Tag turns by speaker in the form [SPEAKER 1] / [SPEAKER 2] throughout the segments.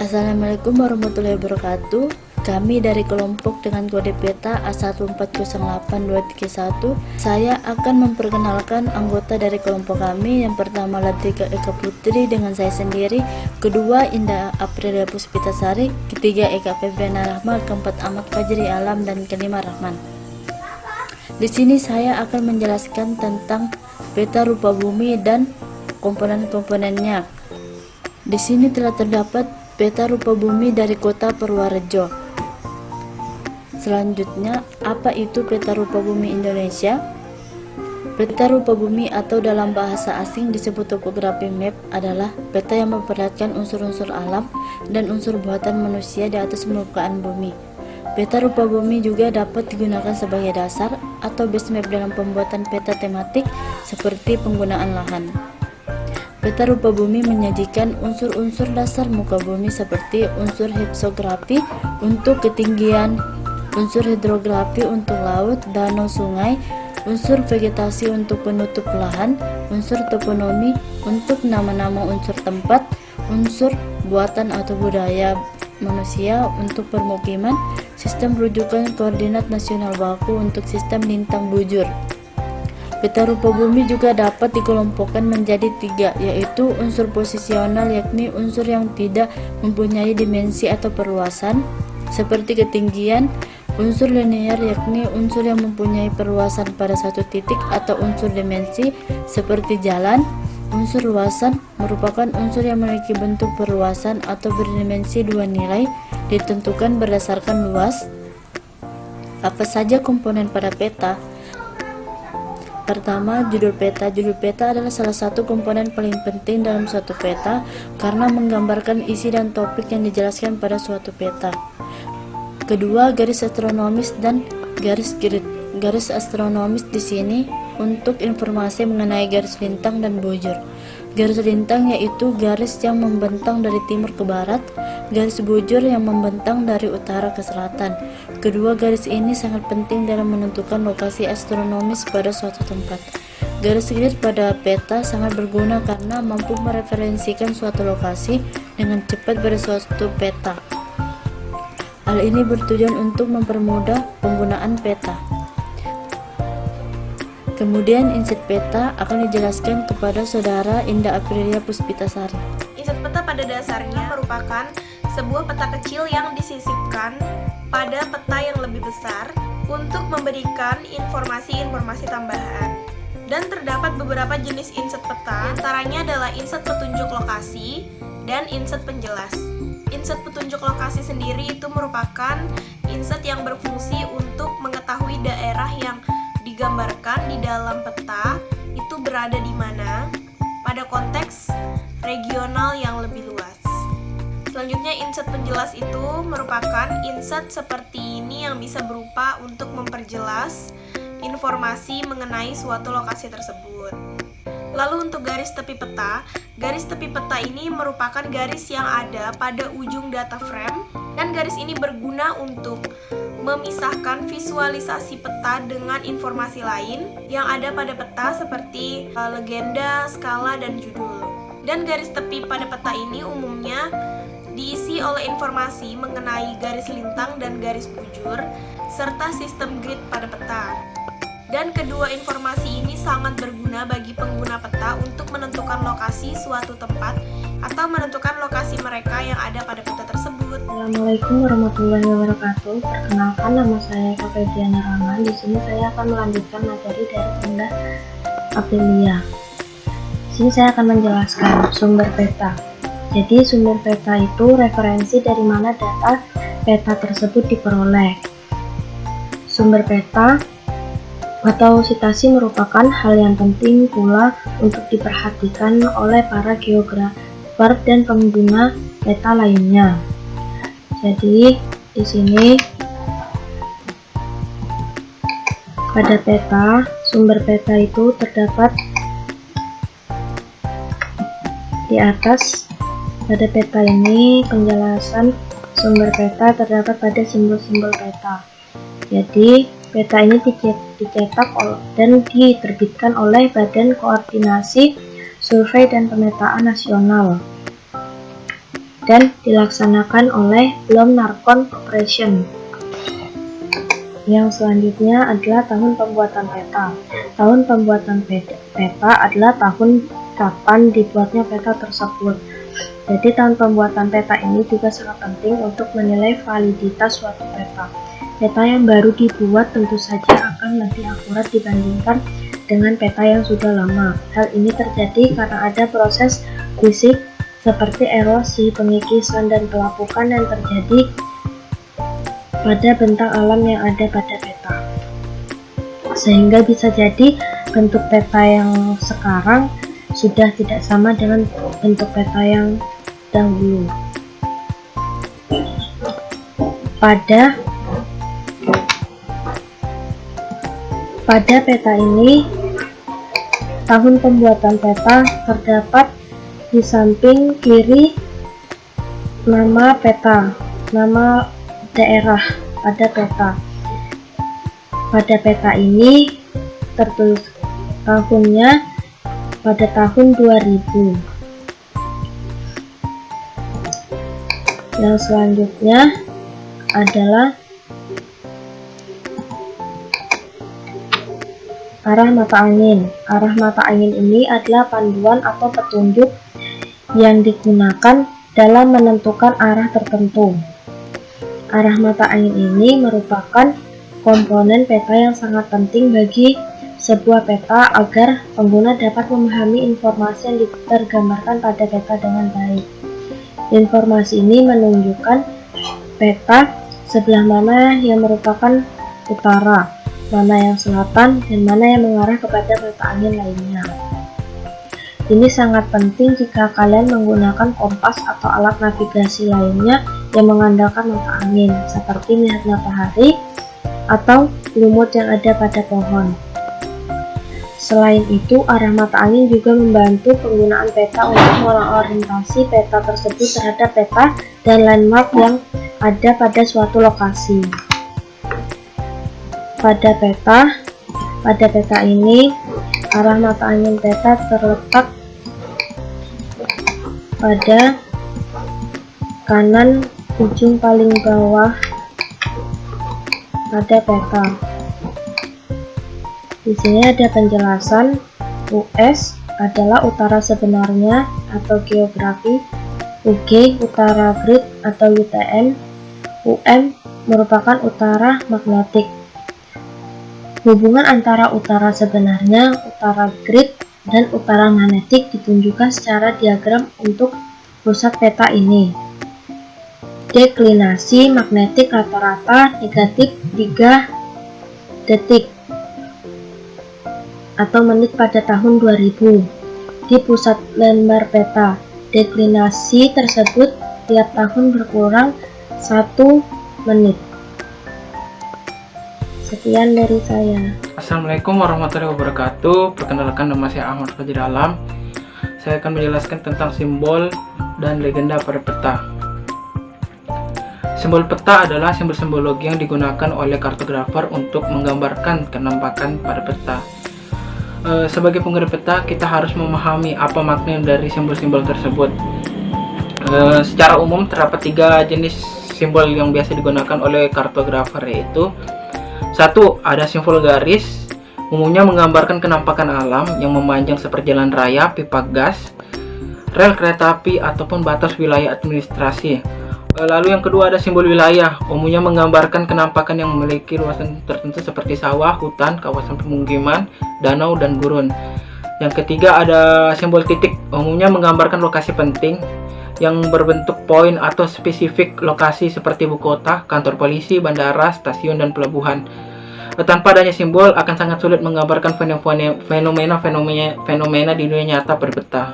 [SPEAKER 1] Assalamualaikum warahmatullahi wabarakatuh. Kami dari kelompok dengan kode peta A1408231. Saya akan memperkenalkan anggota dari kelompok kami. Yang pertama Latika Eka Putri dengan saya sendiri, kedua Indah Aprilia Puspitasari, ketiga Eka Febriana Rahma, keempat Ahmad Fajri Alam, dan kelima Rahman. Di sini saya akan menjelaskan tentang peta rupa bumi dan komponen-komponennya. Di sini telah terdapat peta rupa bumi dari kota Purworejo. Selanjutnya, apa itu peta rupa bumi Indonesia? Peta rupa bumi atau dalam bahasa asing disebut topography map adalah peta yang memperlihatkan unsur-unsur alam dan unsur buatan manusia di atas permukaan bumi. Peta rupa bumi juga dapat digunakan sebagai dasar atau base map dalam pembuatan peta tematik seperti penggunaan lahan. Peta rupa bumi menyajikan unsur-unsur dasar muka bumi seperti unsur hidrografi untuk ketinggian, unsur hidrografi untuk laut, danau, sungai, unsur vegetasi untuk penutup lahan, unsur toponomi untuk nama-nama unsur tempat, unsur buatan atau budaya manusia untuk permukiman, sistem rujukan koordinat nasional baku untuk sistem lintang bujur. Peta rupa bumi juga dapat dikelompokkan menjadi tiga, yaitu unsur posisional, yakni unsur yang tidak mempunyai dimensi atau perluasan seperti ketinggian, unsur linear, yakni unsur yang mempunyai perluasan pada satu titik atau unsur dimensi seperti jalan, unsur luasan merupakan unsur yang memiliki bentuk perluasan atau berdimensi dua nilai ditentukan berdasarkan luas. Apa saja komponen pada peta? Pertama, judul peta. Judul peta adalah salah satu komponen paling penting dalam suatu peta karena menggambarkan isi dan topik yang dijelaskan pada suatu peta. Kedua, garis astronomis dan garis grid. Garis astronomis di sini untuk informasi mengenai garis lintang dan bujur. Garis lintang yaitu garis yang membentang dari timur ke barat, garis bujur yang membentang dari utara ke selatan. Kedua garis ini sangat penting dalam menentukan lokasi astronomis pada suatu tempat. Garis grid pada peta sangat berguna karena mampu mereferensikan suatu lokasi dengan cepat pada suatu peta. Hal ini bertujuan untuk mempermudah penggunaan peta. Kemudian inset peta akan dijelaskan kepada saudara Indah Aprilia Puspitasari.
[SPEAKER 2] Inset peta pada dasarnya merupakan sebuah peta kecil yang disisipkan pada peta yang lebih besar untuk memberikan informasi-informasi tambahan. Dan terdapat beberapa jenis inset peta, antaranya adalah inset petunjuk lokasi dan inset penjelas. Inset petunjuk lokasi sendiri itu merupakan inset yang berfungsi untuk mengetahui daerah yang digambarkan di dalam peta itu berada di mana pada konteks regional yang lebih luas. Selanjutnya, inset penjelas itu merupakan inset seperti ini yang bisa berupa untuk memperjelas informasi mengenai suatu lokasi tersebut. Lalu untuk garis tepi peta ini merupakan garis yang ada pada ujung data frame, dan garis ini berguna untuk memisahkan visualisasi peta dengan informasi lain yang ada pada peta seperti legenda, skala, dan judul. Dan garis tepi pada peta ini umumnya diisi oleh informasi mengenai garis lintang dan garis bujur serta sistem grid pada peta. Dan kedua informasi ini sangat berguna bagi pengguna peta untuk menentukan lokasi suatu tempat atau menentukan lokasi mereka yang ada pada peta tersebut.
[SPEAKER 3] Assalamualaikum warahmatullahi wabarakatuh. Perkenalkan, nama saya Eka Febriana Rahma. Di sini saya akan melanjutkan materi dari Indah Aprilia. Di sini saya akan menjelaskan sumber peta. Jadi sumber peta itu referensi dari mana data peta tersebut diperoleh. Sumber peta atau sitasi merupakan hal yang penting pula untuk diperhatikan oleh para geografer dan pengguna peta lainnya. Jadi di sini pada peta, sumber peta itu terdapat di atas. Pada peta ini penjelasan sumber peta terdapat pada simbol-simbol peta. Jadi peta ini dicetak dan diterbitkan oleh Badan Koordinasi Survei dan Pemetaan Nasional. dan dilaksanakan oleh Bloom Narkon Corporation. Yang selanjutnya adalah tahun pembuatan peta. Tahun pembuatan peta adalah tahun kapan dibuatnya peta tersebut. Jadi tahun pembuatan peta ini juga sangat penting untuk menilai validitas suatu peta. Peta yang baru dibuat tentu saja akan lebih akurat dibandingkan dengan peta yang sudah lama. Hal ini terjadi karena ada proses fisik seperti erosi, pengikisan, dan pelapukan yang terjadi pada bentang alam yang ada pada peta. Sehingga bisa jadi bentuk peta yang sekarang sudah tidak sama dengan bentuk peta yang dahulu. Pada peta ini, tahun pembuatan peta terdapat di samping kiri nama peta, nama daerah pada peta. Pada peta ini tertulis tahunnya pada tahun 2000. Yang selanjutnya adalah arah mata angin. Arah mata angin ini adalah panduan atau petunjuk yang digunakan dalam menentukan arah tertentu. Arah mata angin ini merupakan komponen peta yang sangat penting bagi sebuah peta agar pengguna dapat memahami informasi yang tergambarkan pada peta dengan baik. Informasi ini menunjukkan peta sebelah mana yang merupakan utara, mana yang selatan, dan mana yang mengarah kepada mata angin lainnya. Ini sangat penting jika kalian menggunakan kompas atau alat navigasi lainnya yang mengandalkan mata angin, seperti melihat matahari atau lumut yang ada pada pohon. Selain itu, arah mata angin juga membantu penggunaan peta untuk mengorientasi peta tersebut terhadap peta dan landmark yang ada pada suatu lokasi. Pada peta ini, arah mata angin peta terletak pada kanan ujung paling bawah pada peta. Di sini ada penjelasan. US adalah utara sebenarnya atau geografi, UG utara grid atau UTM, UM merupakan utara magnetik. Hubungan antara utara sebenarnya, utara grid, dan utara magnetik ditunjukkan secara diagram untuk pusat peta ini. Deklinasi magnetik rata-rata negatif 3 detik atau menit pada tahun 2000 di pusat lembar peta. Deklinasi tersebut tiap tahun berkurang 1 menit. Sekian dari saya.
[SPEAKER 4] Assalamualaikum warahmatullahi wabarakatuh. Perkenalkan, nama saya Ahmad Fajri Alam. Saya akan menjelaskan tentang simbol dan legenda pada peta. Simbol peta adalah simbol simbologi yang digunakan oleh kartografer untuk menggambarkan kenampakan pada peta. Sebagai pengguna peta, kita harus memahami apa makna dari simbol-simbol tersebut. Secara umum terdapat 3 jenis simbol yang biasa digunakan oleh kartografer, yaitu 1. Ada simbol garis, umumnya menggambarkan kenampakan alam yang memanjang seperti jalan raya, pipa gas, rel kereta api, ataupun batas wilayah administrasi. Lalu yang kedua ada simbol wilayah, umumnya menggambarkan kenampakan yang memiliki luasan tertentu seperti sawah, hutan, kawasan pemukiman, danau, dan gurun. Yang ketiga ada simbol titik, umumnya menggambarkan lokasi penting yang berbentuk poin atau spesifik lokasi seperti ibu kota, kantor polisi, bandara, stasiun, dan pelabuhan. Tanpa adanya simbol akan sangat sulit menggambarkan fenomena di dunia nyata pada peta.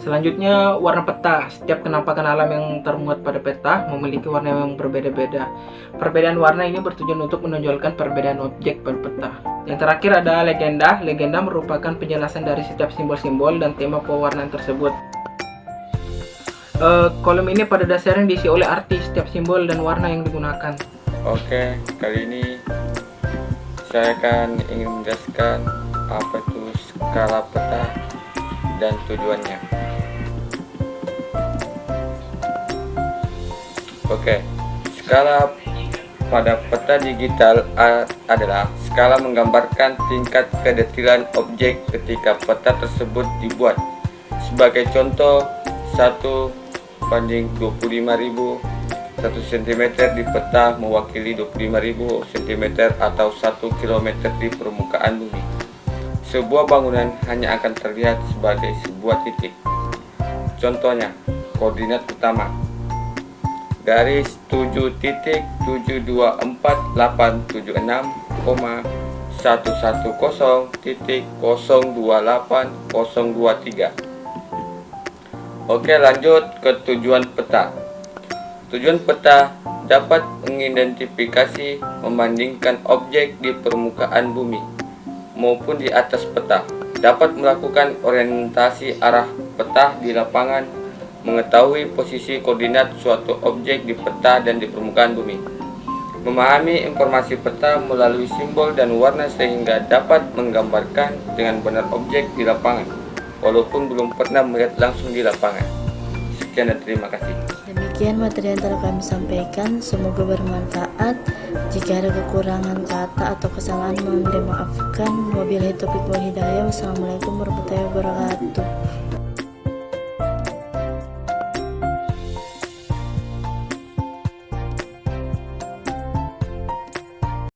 [SPEAKER 4] Selanjutnya, warna peta. Setiap kenampakan alam yang termuat pada peta memiliki warna yang berbeda-beda. Perbedaan warna ini bertujuan untuk menonjolkan perbedaan objek pada peta. Yang terakhir ada legenda. Legenda merupakan penjelasan dari setiap simbol-simbol dan tema pewarnaan tersebut. Kolom ini pada dasarnya diisi oleh arti setiap simbol dan warna yang digunakan.
[SPEAKER 5] Oke, kali ini saya akan ingin menjelaskan apa itu skala peta dan tujuannya. Oke, skala pada peta digital adalah skala menggambarkan tingkat kedetailan objek ketika peta tersebut dibuat. Sebagai contoh, 1:25.000, 1 cm di peta mewakili 25.000 cm atau 1 km di permukaan bumi. Sebuah bangunan hanya akan terlihat sebagai sebuah titik. Contohnya, koordinat utama garis 7.748.110.028.023. Oke, lanjut ke tujuan peta. Tujuan peta dapat mengidentifikasi, membandingkan objek di permukaan bumi maupun di atas peta, dapat melakukan orientasi arah peta di lapangan, mengetahui posisi koordinat suatu objek di peta dan di permukaan bumi, memahami informasi peta melalui simbol dan warna sehingga dapat menggambarkan dengan benar objek di lapangan, walaupun belum pernah melihat langsung di lapangan. Sekian dan terima kasih.
[SPEAKER 1] Demikian materi yang telah kami sampaikan, semoga bermanfaat. Jika ada kekurangan kata atau kesalahan mohon dimaafkan. Wabillahi taufiq wal hidayah. Wassalamualaikum warahmatullahi wabarakatuh.